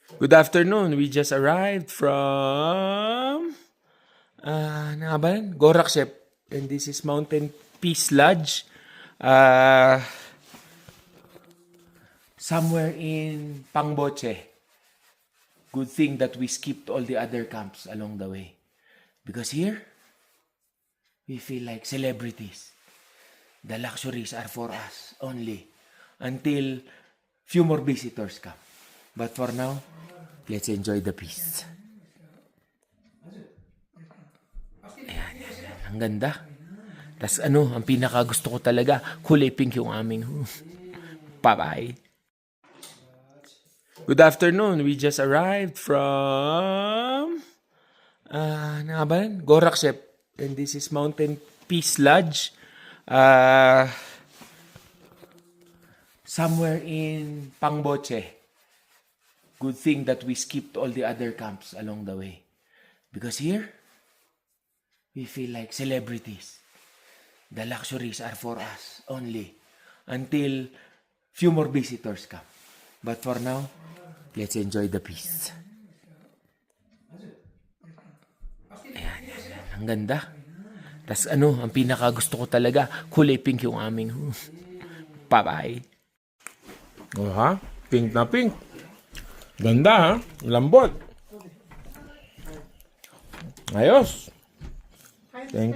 Good afternoon. We just arrived from Gorakshep. And this is Mountain Peace Lodge. Somewhere in Pangboche. Good thing that we skipped all the other camps along the way. Because here, we feel like celebrities. The luxuries are for us only until few more visitors come. But for now, let's enjoy the peace. Ayan. Ang ganda. Tas ang pinaka gusto ko talaga, kulay pink yung aming. Bye-bye. Good afternoon. We just arrived from Gorakshep. And this is Mountain Peace Lodge. Somewhere in Pangboche. Good thing that we skipped all the other camps along the way. Because here, we feel like celebrities. The luxuries are for us only until few more visitors come. But for now, let's enjoy the peace. Ayan. Ang ganda. Tas ang pinaka gusto ko talaga, kulay pink yung aming. Bye-bye. Ha? Pink na pink. Ganda ha? Lambot. Ayos. Thank you.